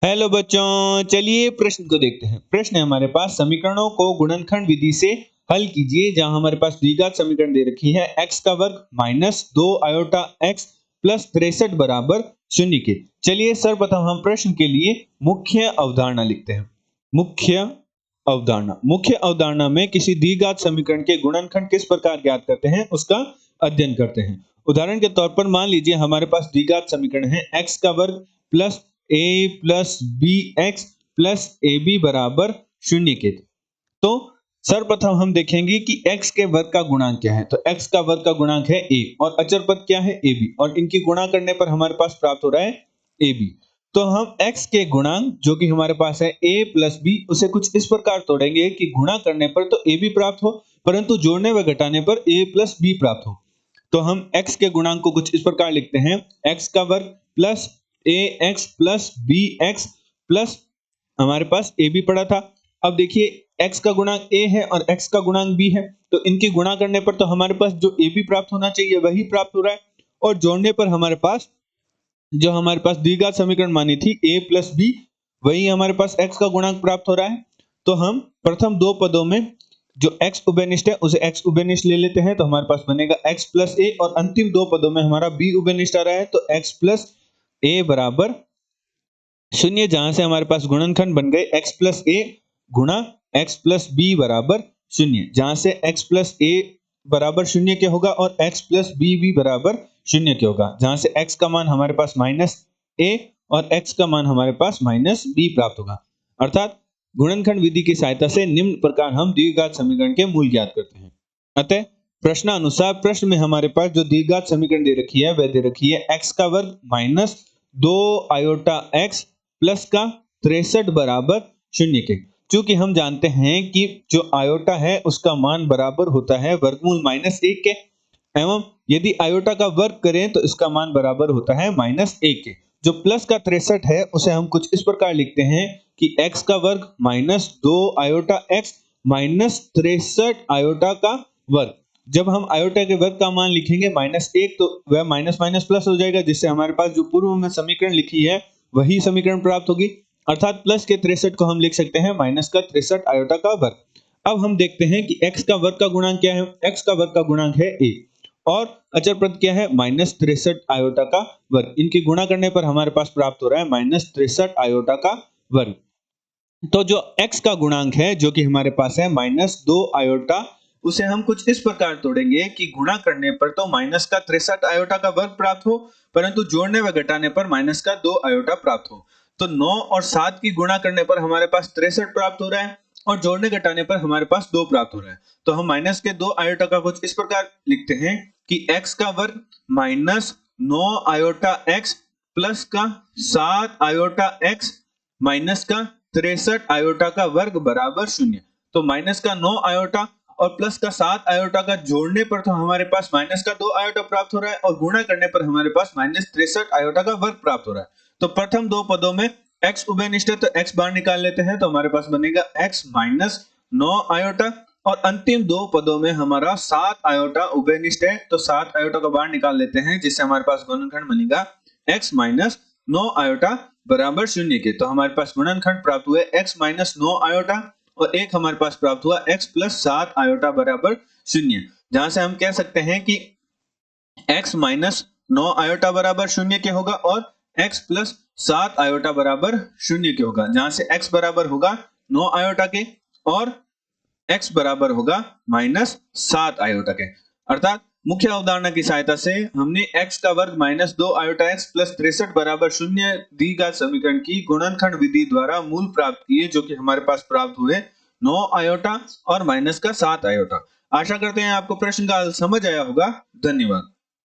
Hello बच्चों, चलिए प्रश्न को देखते हैं। प्रश्न है हमारे पास, समीकरणों को गुणनखंड विधि से हल कीजिए। जहां हमारे पास द्विघात समीकरण दे रखी है x का वर्ग माइनस 2 आयोटा x प्लस 63 बराबर शून्य के। चलिए सर्वप्रथम हम प्रश्न के लिए मुख्य अवधारणा लिखते हैं। मुख्य अवधारणा में किसी द्विघात समीकरण के गुणनखंड किस प्रकार ज्ञात करते हैं उसका अध्ययन करते हैं। उदाहरण के तौर पर मान लीजिए हमारे पास द्विघात समीकरण है x का वर्ग plus a plus b x plus a b बराबर शून्य के। तो सर्वप्रथम हम देखेंगे कि x के वर्ग का गुणांक क्या है। तो x का वर्ग का गुणांक है a और अचर पद क्या है ab, और इनकी गुणा करने पर हमारे पास प्राप्त हो रहा है ab। तो हम x के गुणांक जो कि हमारे पास है a प्लस b, उसे कुछ इस प्रकार तोड़ेंगे कि गुणा करने पर तो ab प्राप्त हो, परंतु जोड़ने व घटाने पर a प्लस b प्राप्त हो। तो हम x के गुणांक को कुछ इस प्रकार लिखते हैं, x का वर्ग plus ax plus bx plus हमारे पास ab पड़ा था। अब देखिए x का गुणांक a है और x का गुणांक b है, तो इनकी गुणा करने पर तो हमारे पास जो ab प्राप्त होना चाहिए वही प्राप्त हो रहा है, और जोड़ने पर हमारे पास जो हमारे पास द्विघात समीकरण मानी थी a प्लस b, वही हमारे पास x का गुणांक प्राप्त हो रहा है। तो हम प्रथम दो पदों में जो x उभयनिष्ठ है उसे x उभयनिष्ठ ले लेते हैं, तो हमारे पास बनेगा x प्लस a, और अंतिम दो पदों में हमारा b उभयनिष्ठ आ रहा है, तो x प्लस a बराबर शून्य, जहां से हमारे पास गुणनखंड बन गए x प्लस a गुणा x प्लस b बराबर शून्य, जहां से x प्लस a बराबर शून्य के होगा और x प्लस b भी बराबर शून्य के होगा, जहां से x का मान हमारे पास माइनस a और x का मान हमारे पास माइनस b प्राप्त होगा। अर्थात गुणनखंड विधि की सहायता से निम्न प्रकार हम द्विघात समीकरण के मूल ज्ञात करते हैं। अतः प्रश्नानुसार प्रश्न में हमारे पास जो द्विघात समीकरण दे रखी है वह दे रखी है x का वर्ग माइनस 2 आयोटा x प्लस का 63 बराबर शून्य के। चूंकि हम जानते हैं कि जो आयोटा है उसका मान बराबर होता है वर्गमूल माइनस 1 के, एवं यदि आयोटा का वर्ग करें तो इसका मान बराबर होता है माइनस 1 के। जो प्लस का 63 है उसे हम कुछ इस प्रकार लिखते हैं कि x का वर्ग minus 2 iota x minus 63 iota का वर्ग। जब हम आयोटा के वर्ग का मान लिखेंगे माइनस 1, तो वह माइनस माइनस प्लस हो जाएगा, जिससे हमारे पास जो पूर्व में समीकरण लिखी है वही समीकरण प्राप्त होगी। अर्थात प्लस के 63 को हम लिख सकते हैं माइनस का 63 आयोटा का वर्ग। अब हम देखते हैं कि x का वर्ग का गुणांक क्या है। x का वर्ग का गुणांक है a और अचर पद क्या है माइनस 63 आयोटा का वर्ग। इनकी गुणा करने पर हमारे पास प्राप्त हो रहा है माइनस 63 आयोटा का वर्ग। तो जो x का गुणांक है जो कि हमारे पास है माइनस 2 आयोटा, उसे हम कुछ इस प्रकार तोड़ेंगे कि गुणा करने पर तो माइनस का 63 आयोटा का वर्ग प्राप्त हो, परंतु जोड़ने व घटाने पर माइनस का 2 आयोटा प्राप्त हो। तो 9 और 7 की गुणा करने पर हमारे पास 63 प्राप्त हो रहा है और जोड़ने घटाने पर हमारे पास 2 प्राप्त हो रहा है। तो हम माइनस के 2 आयोटा का कुछ इस प्रकार लिखते हैं कि x का वर्ग माइनस 9 आयोटा x प्लस का 7 आयोटा x माइनस का 63 आयोटा का वर्ग बराबर शून्य। तो माइनस का 9 आयोटा और प्लस का 7 आयोटा का जोड़ने पर तो हमारे पास माइनस का 2 आयोटा प्राप्त हो रहा है, और गुणा करने पर हमारे पास माइनस 63 आयोटा का वर्ग प्राप्त हो रहा है। तो प्रथम दो पदों में x उभयनिष्ठ है तो x बाहर निकाल लेते हैं, तो हमारे पास बनेगा x माइनस 9 आयोटा, और अंतिम दो पदों में हमारा 7 आयोटा उभयनिष्ठ है, तो 7 आयोटा को बाहर निकाल लेते हैं, जिससे हमारे पास गुणनखंड बनेगा x माइनस 9 आयोटा बराबर शून्य के। तो हमारे पास गुणनखंड प्राप्त हुए x माइनस 9 आयोटा, और एक हमारे पास प्राप्त हुआ x प्लस 7 आयोटा बराबर शून्य, जहां से हम कह सकते हैं कि x माइनस 9 आयोटा बराबर शून्य के होगा और x प्लस 7 आयोटा बराबर शून्य के होगा, जहां से x बराबर होगा 9 आयोटा के और x बराबर होगा माइनस 7 आयोटा के। अर्थात मुख्य अवधारणा की सहायता से हमने x का वर्ग माइनस 2 आयोटा x प्लस 63 बराबर शून्य द्विघात समीकरण की गुणनखंड विधि द्वारा मूल प्राप्त किए, जो कि हमारे पास प्राप्त हुए 9 आयोटा और माइनस का 7 आयोटा। आशा करते हैं आपको प्रश्न का हल समझ आया होगा। धन्यवाद।